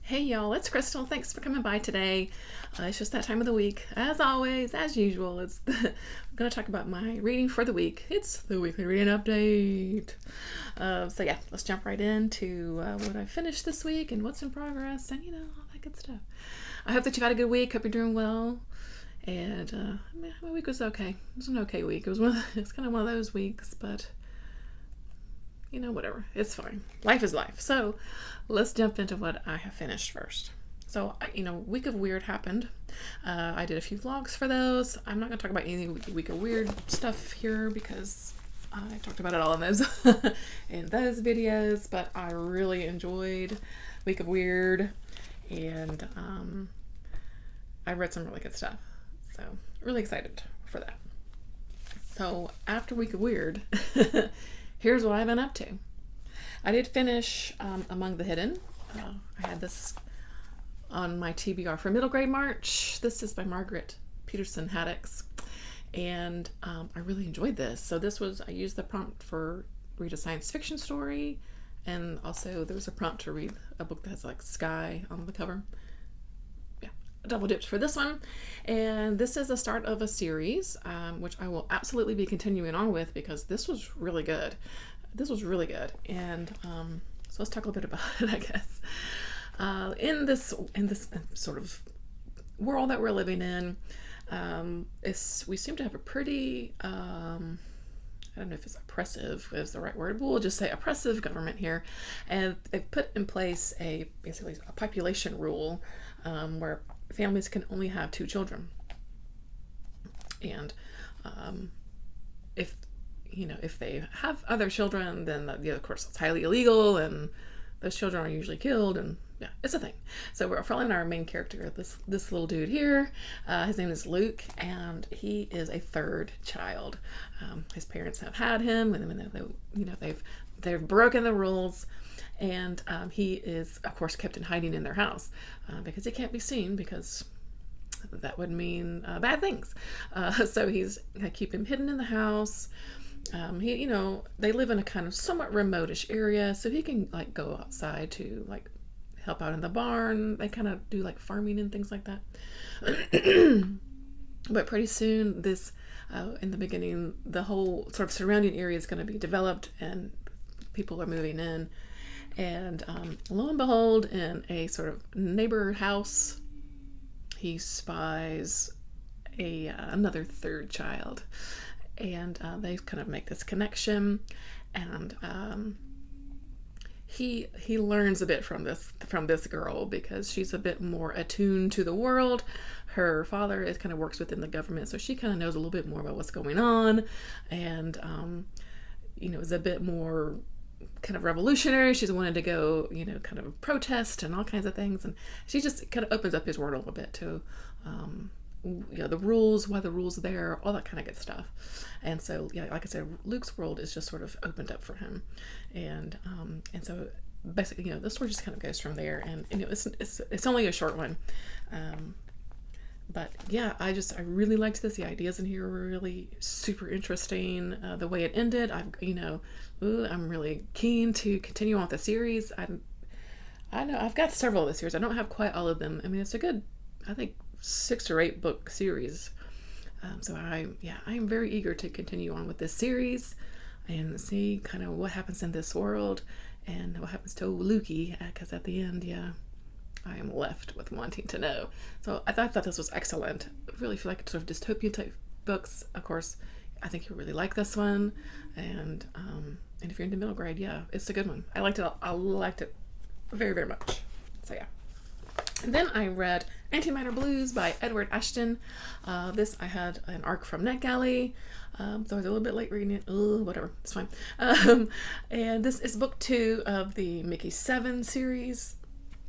Hey y'all, it's Crystal. Thanks for coming by today. It's just that time of the week. As always, as usual, I'm going to talk about my reading for the week. It's the weekly reading update. So yeah, let's jump right into what I finished this week and what's in progress and, all that good stuff. I hope that you've had a good week. Hope you're doing well. And my week was okay. It was an okay week. It's kind of one of those weeks, but whatever. It's fine. Life is life. So let's jump into what I have finished first. So, Week of Weird happened. I did a few vlogs for those. I'm not going to talk about any Week of Weird stuff here because I talked about it all in those in those videos, but I really enjoyed Week of Weird, and I read some really good stuff. So, really excited for that. So, after Week of Weird, here's what I've been up to. I did finish Among the Hidden. I had this on my TBR for middle grade March. This is by Margaret, Peterson, Haddix. And I really enjoyed this. So I used the prompt for read a science fiction story. And also there was a prompt to read a book that has like sky on the cover. Yeah, double dipped for this one. And this is the start of a series, which I will absolutely be continuing on with because this was really good. And so let's talk a little bit about it, I guess. In this sort of world that we're living in, we seem to have a pretty, I don't know if it's oppressive is the right word, but we'll just say oppressive government here. And they've put in place basically a population rule where families can only have 2 children. And if they have other children, then of course it's highly illegal, and those children are usually killed, and yeah, it's a thing. So we're following our main character, this little dude here. His name is Luke, and he is a 3rd child. His parents have had him, and they've broken the rules, and he is of course kept in hiding in their house because he can't be seen because that would mean bad things. So I keep him hidden in the house. They live in a kind of somewhat remote-ish area, so he can like go outside to like help out in the barn. They kind of do like farming and things like that. But pretty soon in the beginning, the whole sort of surrounding area is going to be developed and people are moving in. And lo and behold, in a sort of neighbor house, he spies another 3rd child. And they kind of make this connection, and he learns a bit from this girl because she's a bit more attuned to the world. Her father kind of works within the government, so she kind of knows a little bit more about what's going on, and is a bit more kind of revolutionary. She's wanted to go, kind of protest and all kinds of things, and she just kind of opens up his world a little bit to the rules, why the rules are there, all that kind of good stuff. And so, like I said, Luke's world is just sort of opened up for him, and so basically, the story just kind of goes from there. And it's only a short one, but yeah, I really liked this. The ideas in here were really super interesting. The way it ended, I'm really keen to continue on with the series. I know I've got several of the series. I don't have quite all of them. I mean, it's a good, I think, 6 or 8 book series. So I am very eager to continue on with this series and see kind of what happens in this world and what happens to Lukey, because at the end, I am left with wanting to know. So I thought this was excellent. I really feel like sort of dystopian type books. Of course, I think you'll really like this one, and if you're into middle grade, it's a good one. I liked it very, very much. So yeah. And then I read Antimatter Blues by Edward Ashton. This I had an arc from NetGalley, so I was a little bit late reading it. Whatever, it's fine. And this is book 2 of the Mickey 7 series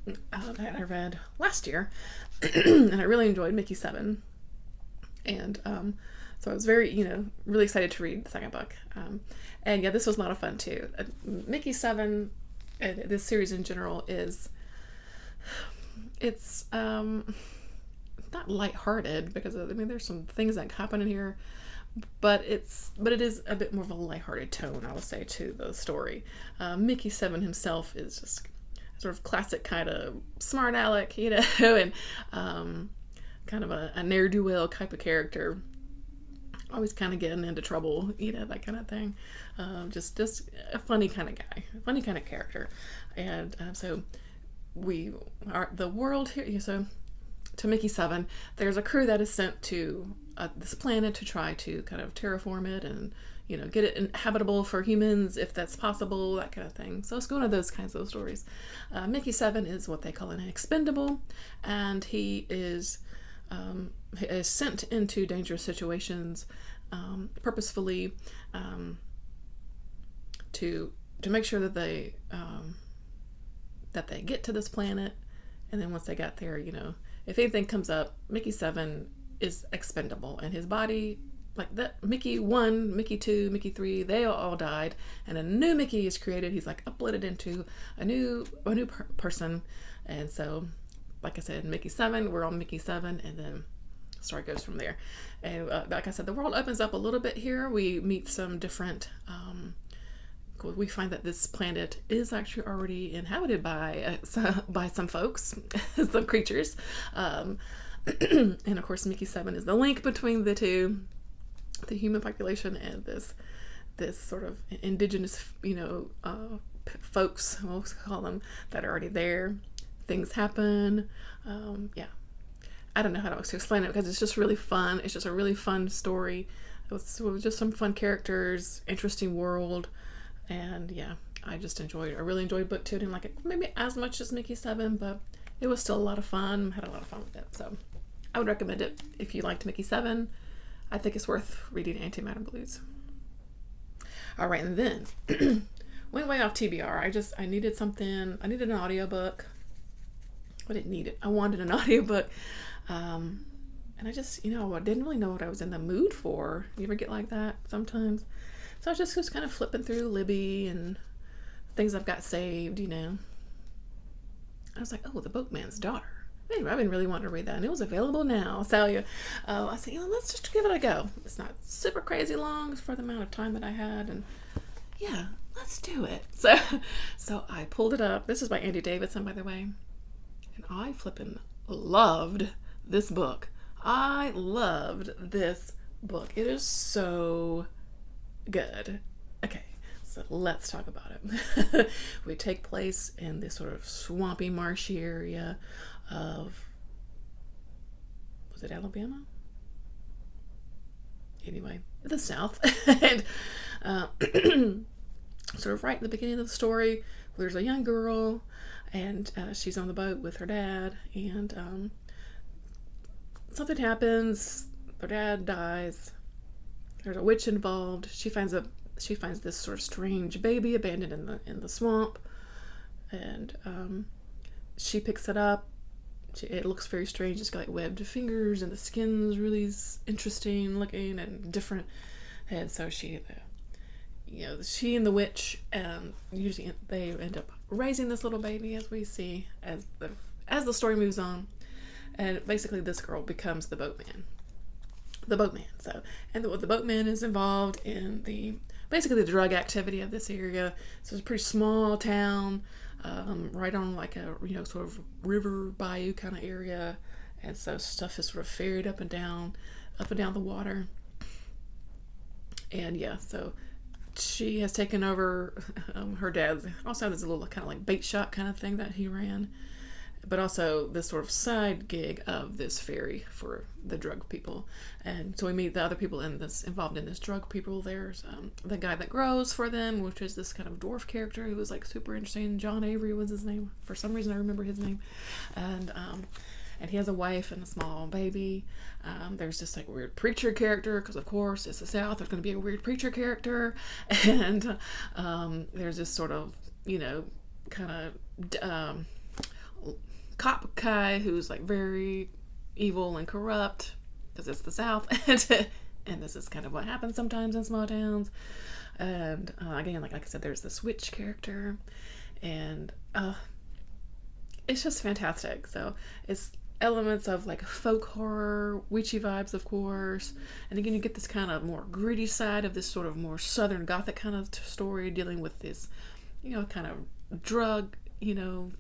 that I read last year, and I really enjoyed Mickey 7. And so I was very, really excited to read the second book. And yeah, this was a lot of fun too. Mickey 7, this series in general it's not lighthearted because there's some things that happen in here, but it is a bit more of a lighthearted tone, I would say, to the story. Mickey 7 himself is just sort of classic kind of smart aleck, you know, and kind of a ne'er-do-well type of character. Always kind of getting into trouble, you know, that kind of thing. Just a funny kind of guy, funny kind of character. And so we are the world here. So to Mickey 7, there's a crew that is sent to this planet to try to kind of terraform it and, you know, get it inhabitable for humans if that's possible, that kind of thing. So it's one of those kinds of stories. Mickey 7 is what they call an expendable, and he is sent into dangerous situations purposefully to make sure that they get to this planet. And then once they got there, you know, if anything comes up, Mickey 7 is expendable, and his body, like that, Mickey 1, Mickey 2, Mickey 3, they all died, and a new Mickey is created. He's like uploaded into a new person. And so, like I said, Mickey 7, we're on Mickey 7, and then the story goes from there. And like I said, the world opens up a little bit here. We meet some different, we find that this planet is actually already inhabited by some folks, some creatures. And of course, Mickey 7 is the link between the two, the human population and this sort of indigenous, you know, folks, we'll call them, that are already there. Things happen. Yeah. I don't know how to explain it because it's just really fun. It's just a really fun story. It was just some fun characters, interesting world. And yeah, I really enjoyed book 2. I didn't like it maybe as much as Mickey 7, but it was still a lot of fun. Had a lot of fun with it. So I would recommend it if you liked Mickey 7. I think it's worth reading Antimatter Blues. All right, and then went way off TBR. I needed something. I needed an audiobook. I didn't need it. I wanted an audiobook. And I just, you know, I didn't really know what I was in the mood for. You ever get like that sometimes? So I just was kind of flipping through Libby and things I've got saved, you know. I was like, oh, The Boatman's Daughter. Man, I've been really wanting to read that, and it was available now. So I said, you know, let's just give it a go. It's not super crazy long for the amount of time that I had, and yeah, let's do it. So I pulled it up. This is by Andy Davidson, by the way, and I flippin' loved this book. I loved this book. It is so good. Okay, so let's talk about it. We take place in this sort of swampy, marshy area of, was it Alabama? Anyway, the South. And sort of right at the beginning of the story, there's a young girl, and she's on the boat with her dad, and something happens. Her dad dies. There's a witch involved. She finds this sort of strange baby abandoned in the swamp, and she picks it up. It looks very strange. It's got like webbed fingers, and the skin's really interesting looking and different. And so she and the witch, usually they end up raising this little baby, as we see as the story moves on. And basically, this girl becomes the boatman. So, and the boatman is involved in basically the drug activity of this area. So it's a pretty small town, right on like a, you know, sort of river bayou kind of area. And so stuff is sort of ferried up and down the water. And yeah, so she has taken over her dad's. Also, there's a little kind of like bait shop kind of thing that he ran. But also this sort of side gig of this ferry for the drug people. And so we meet the other people involved in this drug people. There's the guy that grows for them, which is this kind of dwarf character who was like super interesting. John Avery was his name. For some reason I remember his name. And he has a wife and a small baby. There's this like weird preacher character, because of course it's the South. There's going to be a weird preacher character. And there's this sort of, you know, kind of cop guy who's like very evil and corrupt, because it's the South. And this is kind of what happens sometimes in small towns. And again, like I said, there's this witch character, and it's just fantastic. So it's elements of like folk horror, witchy vibes, of course. And again, you get this kind of more gritty side of this sort of more Southern Gothic kind of story, dealing with this, you know, kind of drug, you know,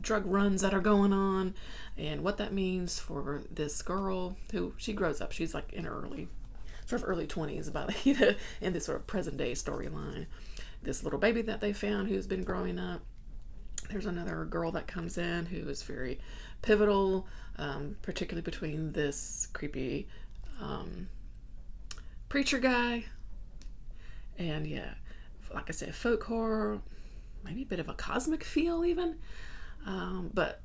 drug runs that are going on, and what that means for this girl who she grows up. She's like in her early 20s, about in this sort of present day storyline. This little baby that they found who's been growing up. There's another girl that comes in who is very pivotal, particularly between this creepy preacher guy and, yeah, like I said, folk horror, maybe a bit of a cosmic feel even. But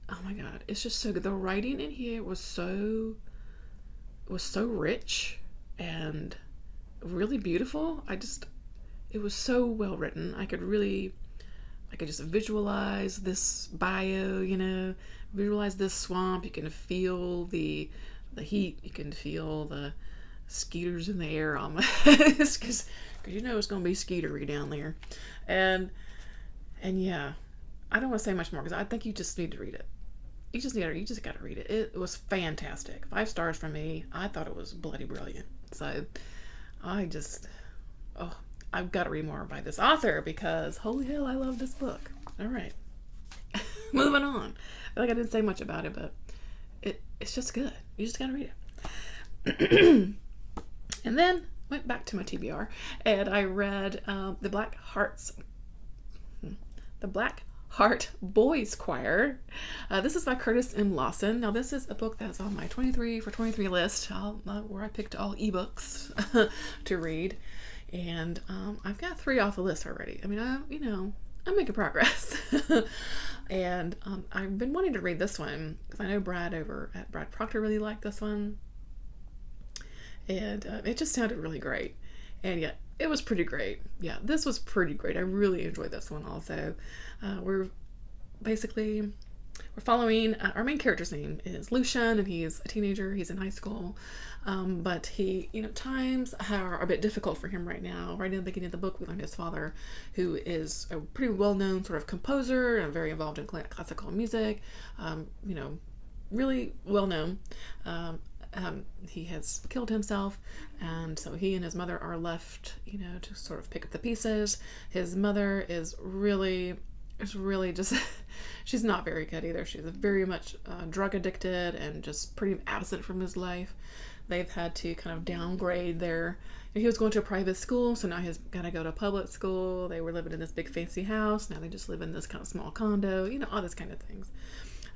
oh my God, it's just so good. The writing in here was so rich and really beautiful. It was so well written. I could just visualize this bio, visualize this swamp. You can feel the heat. You can feel the skeeters in the air almost, because it's going to be skeetery down there. And yeah, I don't want to say much more because I think you just need to read it. You just got to read it. It was fantastic. 5 stars from me. I thought it was bloody brilliant. So I've got to read more by this author because holy hell, I love this book. All right. Moving on. I feel like I didn't say much about it, but it's just good. You just got to read it. And then went back to my TBR and I read The Black Heart Boys Choir. This is by Curtis M. Lawson. Now this is a book that's on my 23 for 23 list, where I picked all ebooks to read. And I've got 3 off the list already. I mean, I'm making progress. And I've been wanting to read this one because I know Brad over at Brad Proctor really liked this one. And it just sounded really great. And yeah, it was pretty great. Yeah, this was pretty great. I really enjoyed this one also. We're following, our main character's name is Lucian, and he's a teenager. He's in high school. But he, times are a bit difficult for him right now. Right in the beginning of the book, we learn his father, who is a pretty well-known sort of composer and very involved in classical music, really well-known. He has killed himself, and so he and his mother are left, to sort of pick up the pieces. His mother is really just, she's not very good either. She's very much drug addicted and just pretty absent from his life. They've had to kind of downgrade he was going to a private school, so now he's got to go to public school. They were living in this big fancy house. Now they just live in this kind of small condo, all this kind of things.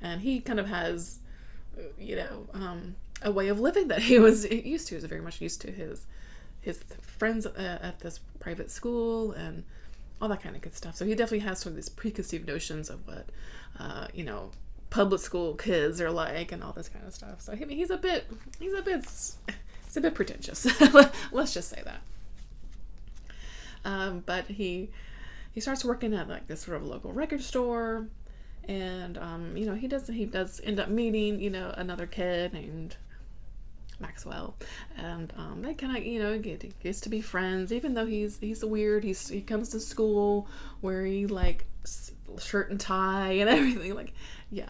And he kind of has, a way of living that he was used to. He was very much used to his friends at this private school and all that kind of good stuff. So he definitely has sort of these preconceived notions of what, public school kids are like and all this kind of stuff. So he's a bit pretentious. Let's just say that. But he starts working at like this sort of local record store, and he does end up meeting another kid named Maxwell, and they kind of gets to be friends, even though he's weird. He comes to school wearing like shirt and tie and everything. Like, yeah,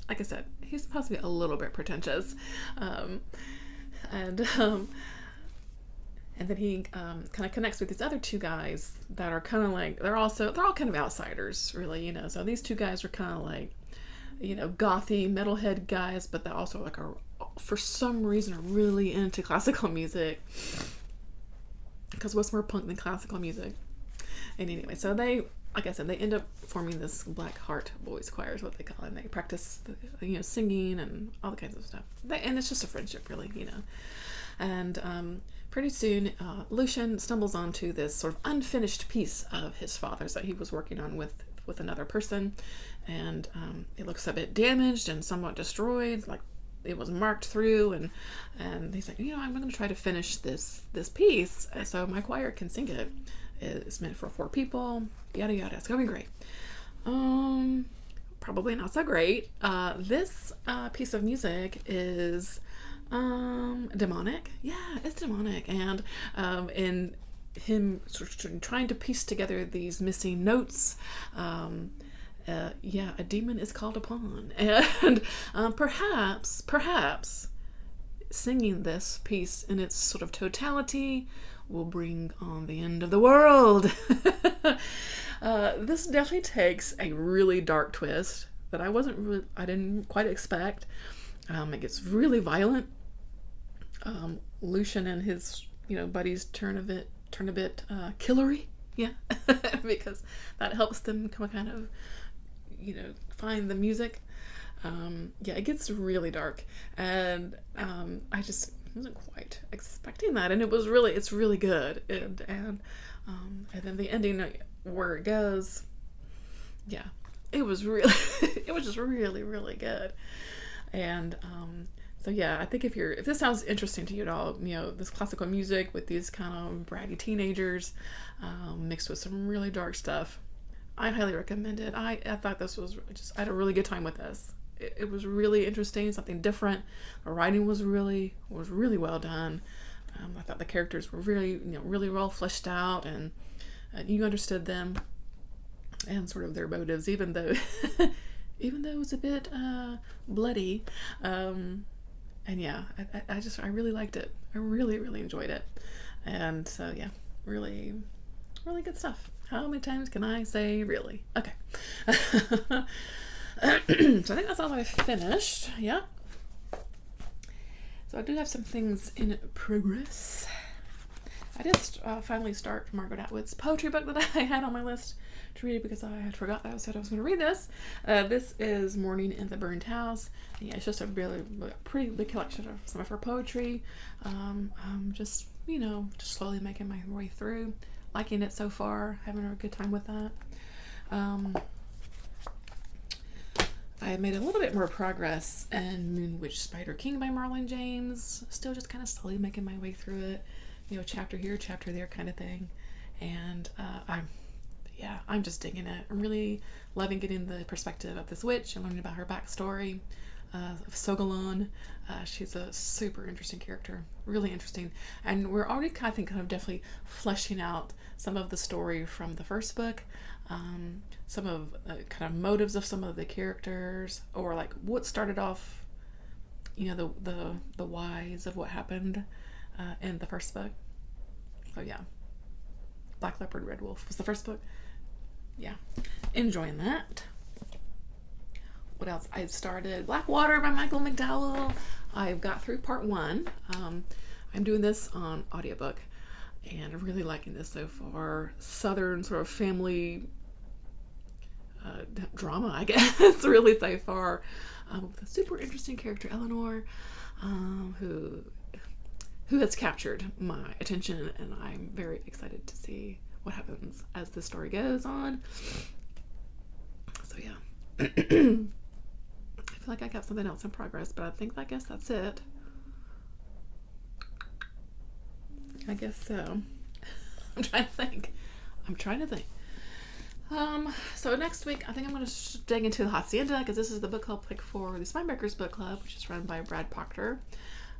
like I said, he's supposed to be a little bit pretentious, and then he kind of connects with these other 2 guys that are kind of like they're all kind of outsiders, really. So these 2 guys are kind of like gothy metalhead guys, but they also like are, for some reason, are really into classical music, because what's more punk than classical music? And anyway, so they, like I said, they end up forming this Black Heart Boys Choir is what they call it. And they practice singing and all the kinds of stuff, and it's just a friendship, really. And pretty soon Lucian stumbles onto this sort of unfinished piece of his father's that he was working on with another person, and it looks a bit damaged and somewhat destroyed, like it was marked through, and he's like, I'm going to try to finish this piece so my choir can sing it. It's meant for 4 people, yada yada. It's going to be great. Probably not so great. This piece of music is demonic. Yeah, it's demonic, and in him sort of trying to piece together these missing notes, a demon is called upon, and perhaps singing this piece in its sort of totality will bring on the end of the world. This definitely takes a really dark twist that I didn't quite expect. It gets really violent. Lucian and his, buddies turn a bit killery. Yeah, because that helps them kind of, find the music. Yeah, it gets really dark, and I just wasn't quite expecting that, and it's really good, and then the ending where it goes, yeah, it was just really, really good, and so yeah, I think if this sounds interesting to you at all, this classical music with these kind of bratty teenagers, mixed with some really dark stuff, I highly recommend it. I thought this was I had a really good time with this. It was really interesting, something different. The writing was really well done. I thought the characters were really, really well fleshed out, and you understood them and sort of their motives, even though it was a bit bloody. And yeah, I really liked it. I really, really enjoyed it. And so yeah, really, really good stuff. How many times can I say really? Okay. So I think that's all I finished. Yeah. So I do have some things in progress. I did finally start Margaret Atwood's poetry book that I had on my list to read because I had forgot that I said I was going to read this. This is Morning in the Burnt House. And yeah, it's just a really pretty big collection of some of her poetry. Just slowly making my way through. Liking it so far. Having a good time with that. I made a little bit more progress in Moon Witch Spider King by Marlon James. Still just kind of slowly making my way through it. Chapter here, chapter there kind of thing. And I'm just digging it. I'm really loving getting the perspective of this witch and learning about her backstory of Sogalon. She's a super interesting character. Really interesting. And we're already kind of definitely fleshing out some of the story from the first book. Some of kind of motives of some of the characters, or like what started off, the whys of what happened in the first book. So yeah, Black Leopard, Red Wolf was the first book. Yeah, enjoying that. What else? I started Blackwater by Michael McDowell. I've got through part 1. I'm doing this on audiobook, and I'm really liking this so far. Southern sort of family drama, I guess, really so far. With a super interesting character, Eleanor, who has captured my attention, and I'm very excited to see what happens as the story goes on. So yeah. I feel like I got something else in progress, but I guess that's it. I guess so. I'm trying to think. So next week, I think I'm going to dig into the Hacienda, because this is the book club pick for the Spinebreakers book club, which is run by Brad Proctor.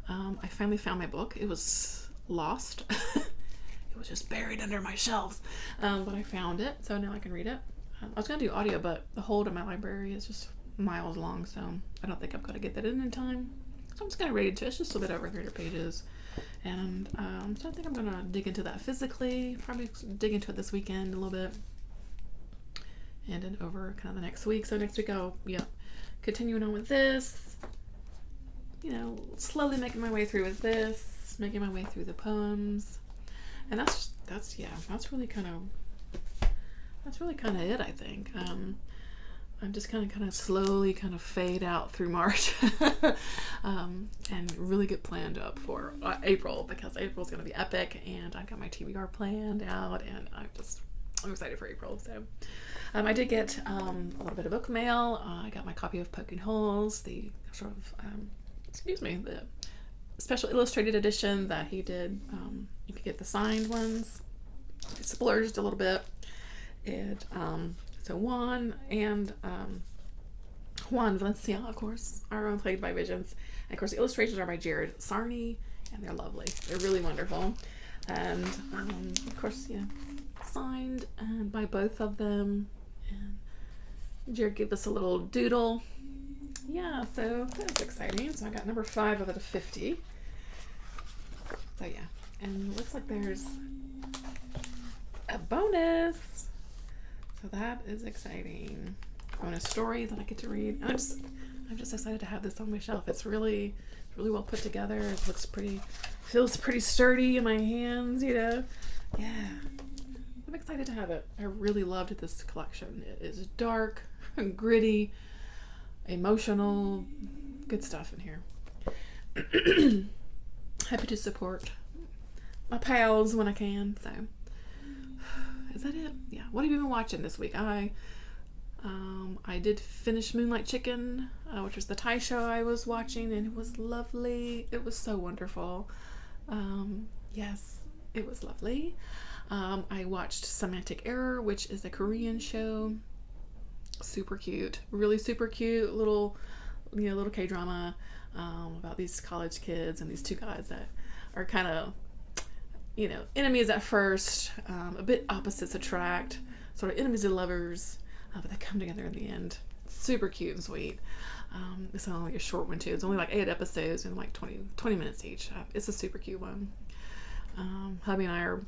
I finally found my book. It was lost. It was just buried under my shelves. But I found it, so now I can read it. I was going to do audio, but the hold of my library is just miles long, so I don't think I'm going to get that in time. So I'm just going to read it. It's just a bit over 300 pages. And so I think I'm going to dig into that physically. Probably dig into it this weekend a little bit. And then over kind of the next week. So next week I'll, continuing on with this. Slowly making my way through with this. Making my way through the poems. And that's really kind of it, I think. I'm just kind of slowly kind of fade out through March and really get planned up for April, because April's going to be epic, and I've got my TBR planned out, and I'm excited for April. So I did get a little bit of book mail. I got my copy of Poking Holes, the sort of the special illustrated edition that he did. You could get the signed ones. It splurged a little bit. So Juan Valencia, of course, are played by Visions. And of course, the illustrations are by Jared Sarney, and they're lovely. They're really wonderful. And of course, signed by both of them. And Jared gave us a little doodle. Yeah, so that was exciting. So I got number 5 of it of 50. So yeah, and it looks like there's a bonus. So that is exciting. On a story that I get to read. I'm just excited to have this on my shelf. It's really well put together. It feels pretty sturdy in my hands, Yeah. I'm excited to have it. I really loved this collection. It is dark, gritty, emotional, good stuff in here. Happy to support my pals when I can. So, is that it? Yeah. What have you been watching this week? I did finish Moonlight Chicken, which was the Thai show I was watching, and it was lovely. It was so wonderful. Yes, it was lovely. I watched Semantic Error, which is a Korean show. Super cute, really super cute little K-drama about these college kids and these two guys that are kind of, enemies at first, a bit opposites attract, sort of enemies to lovers, but they come together in the end. Super cute and sweet. It's only a short one too. It's only like 8 episodes and like 20 minutes each. It's a super cute one. Hubby and I are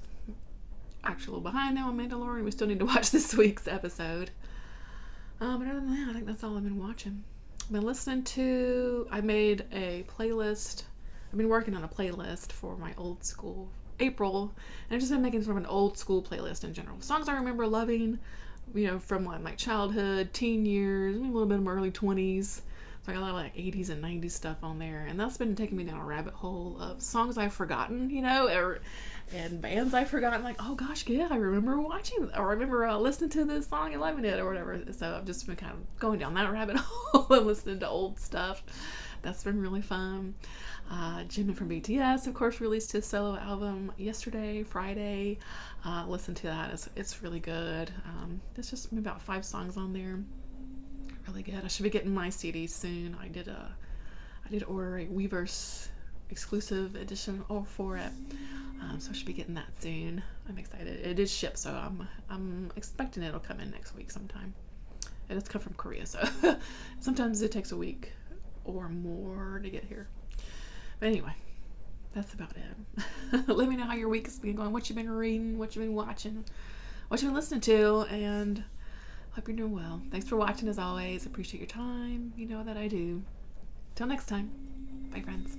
actually a little behind now on Mandalorian. We still need to watch this week's episode. But other than that, I think that's all I've been watching. I've been listening to, I made a playlist. I've been working on a playlist for my old school April, and I've just been making sort of an old school playlist in general. Songs I remember loving, from my childhood, teen years, maybe a little bit of my early 20s. So I got a lot of like 80s and 90s stuff on there, and that's been taking me down a rabbit hole of songs I've forgotten, and bands I've forgotten. Like, oh gosh, yeah, I remember watching, or I remember listening to this song and loving it, or whatever. So I've just been kind of going down that rabbit hole and listening to old stuff. That's been really fun. Jimin from BTS, of course, released his solo album yesterday, Friday. Listened to that. It's really good. There's just about 5 songs on there. Really good. I should be getting my CD soon. I did order a Weverse exclusive edition for it, so I should be getting that soon. I'm excited. It is shipped, so I'm expecting it'll come in next week sometime. And it's come from Korea, so sometimes it takes a week or more to get here. But anyway, that's about it. Let me know how your week has been going, what you've been reading, what you've been watching, what you've been listening to, and hope you're doing well. Thanks for watching as always. Appreciate your time. You know that I do. Till next time. Bye, friends.